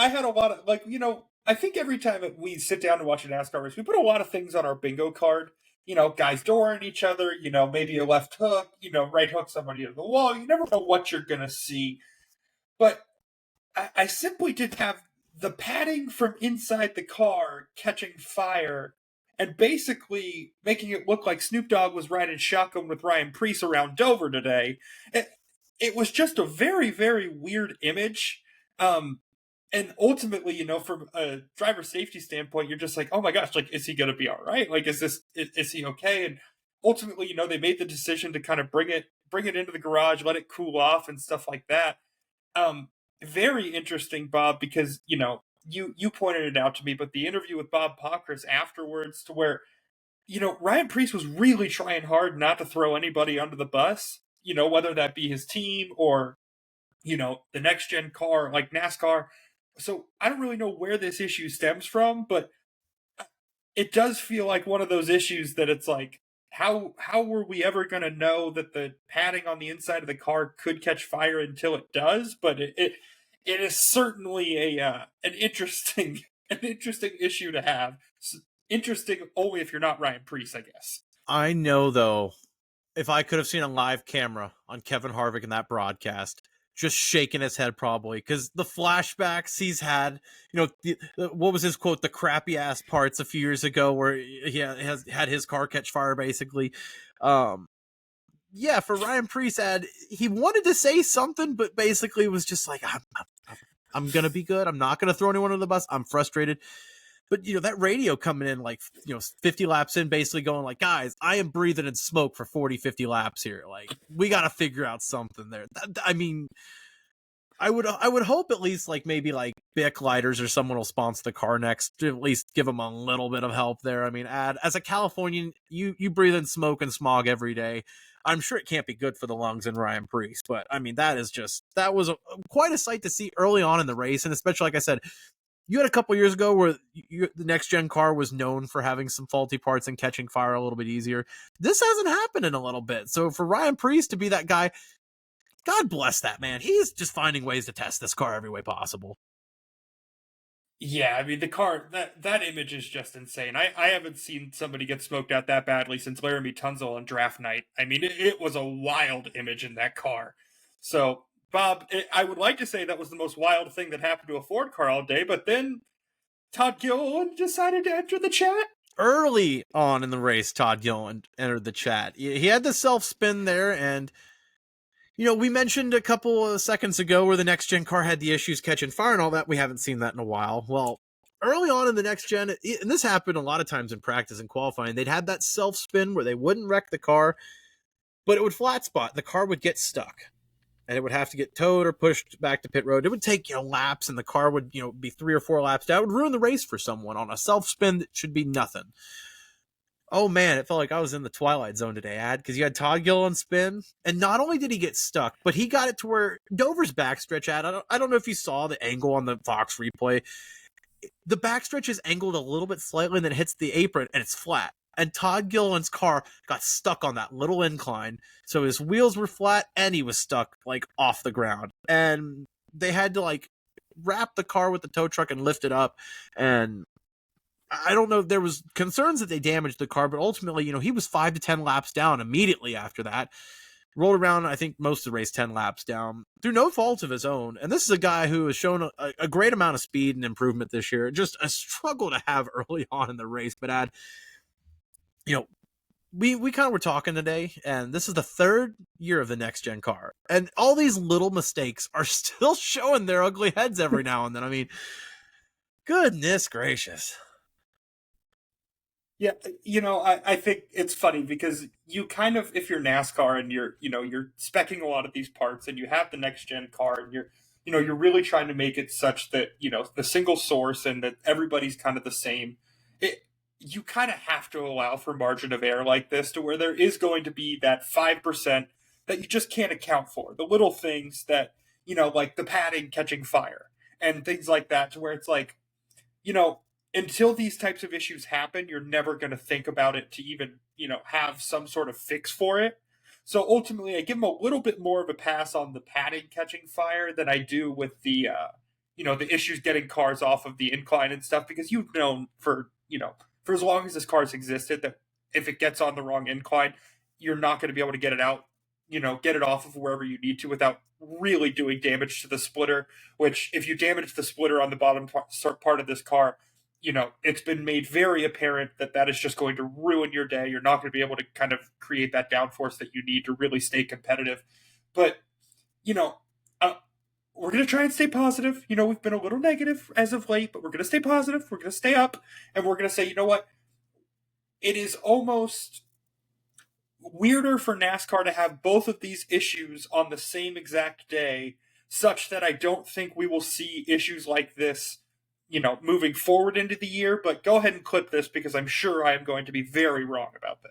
I had a lot of, like, I think every time that we sit down to watch a NASCAR race, we put a lot of things on our bingo card. Guys dooring each other, maybe a left hook, right hook somebody into the wall. You never know what you're going to see. But I simply did have the padding from inside the car catching fire and basically making it look like Snoop Dogg was riding shotgun with Ryan Preece around Dover today. It was just a very, very weird image. And ultimately, from a driver safety standpoint, you're just like, oh my gosh, like, is he going to be all right? Like, is he okay? And ultimately, they made the decision to kind of bring it into the garage, let it cool off and stuff like that. Very interesting, Bob, because, you pointed it out to me, but the interview with Bob Pockris afterwards, to where, Ryan Preece was really trying hard not to throw anybody under the bus, whether that be his team or, the next gen car like NASCAR. So I don't really know where this issue stems from, but it does feel like one of those issues that it's like, how were we ever going to know that the padding on the inside of the car could catch fire until it does? But it is certainly an interesting issue to have. Interesting only if you're not Ryan Preece, I guess. I know, though, if I could have seen a live camera on Kevin Harvick in that broadcast, just shaking his head probably, because the flashbacks he's had, what was his quote, the crappy ass parts a few years ago where he has had his car catch fire, basically. Yeah, for Ryan Preece, he wanted to say something, but basically was just like, I'm going to be good. I'm not going to throw anyone under the bus. I'm frustrated. But, that radio coming in, like, 50 laps in, basically going like, guys, I am breathing in smoke for 40, 50 laps here. Like, we got to figure out something there. I mean, I would hope at least, like, maybe, like, Bic lighters or someone will sponsor the car next to at least give them a little bit of help there. I mean, as a Californian, you breathe in smoke and smog every day. I'm sure it can't be good for the lungs in Ryan Preece. But, I mean, that was quite a sight to see early on in the race. And especially, like I said, you had a couple years ago where the next-gen car was known for having some faulty parts and catching fire a little bit easier. This hasn't happened in a little bit. So for Ryan Preece to be that guy, God bless that man. He's just finding ways to test this car every way possible. Yeah, I mean, the car, that image is just insane. I haven't seen somebody get smoked out that badly since Laramie Tunzel on draft night. I mean, it was a wild image in that car. So, Bob, I would like to say that was the most wild thing that happened to a Ford car all day, but then Todd Gilliland decided to enter the chat. Early on in the race, Todd Gilliland entered the chat. He had the self-spin there, and, we mentioned a couple of seconds ago where the next-gen car had the issues catching fire and all that. We haven't seen that in a while. Well, early on in the next-gen, and this happened a lot of times in practice and qualifying, they'd had that self-spin where they wouldn't wreck the car, but it would flat spot. The car would get stuck. And it would have to get towed or pushed back to pit road. It would take, laps, and the car would, be 3 or 4 laps down. It would ruin the race for someone on a self-spin that should be nothing. Oh, man, it felt like I was in the Twilight Zone today, because you had Todd Gilliland spin, and not only did he get stuck, but he got it to where Dover's backstretch I don't know if you saw the angle on the Fox replay. The backstretch is angled a little bit slightly, and then it hits the apron, and it's flat. And Todd Gilliland's car got stuck on that little incline. So his wheels were flat and he was stuck, like, off the ground. And they had to, like, wrap the car with the tow truck and lift it up. And I don't know, there was concerns that they damaged the car, but ultimately, he was 5 to 10 laps down immediately after that. Rolled around, I think, most of the race 10 laps down through no fault of his own. And this is a guy who has shown a great amount of speed and improvement this year. Just a struggle to have early on in the race. But we kind of were talking today, and this is the 3rd year of the next-gen car. And all these little mistakes are still showing their ugly heads every now and then. I mean, goodness gracious. Yeah, I think it's funny because you kind of, if you're NASCAR and you're speccing a lot of these parts and you have the next-gen car and you're really trying to make it such that, the single source and that everybody's kind of the same, you kind of have to allow for margin of error like this, to where there is going to be that 5% that you just can't account for. The little things that, like the padding catching fire and things like that, to where it's like, until these types of issues happen, you're never going to think about it to even, have some sort of fix for it. So ultimately, I give them a little bit more of a pass on the padding catching fire than I do with the the issues getting cars off of the incline and stuff, because you've known for as long as this car's existed that if it gets on the wrong incline, you're not going to be able to get it out, get it off of wherever you need to without really doing damage to the splitter, which if you damage the splitter on the bottom part of this car, it's been made very apparent that that is just going to ruin your day. You're not going to be able to kind of create that downforce that you need to really stay competitive. But, uh, we're going to try and stay positive. We've been a little negative as of late, but we're going to stay positive. We're going to stay up, and we're going to say, you know what? It is almost weirder for NASCAR to have both of these issues on the same exact day, such that I don't think we will see issues like this, moving forward into the year. But go ahead and clip this because I'm sure I am going to be very wrong about this.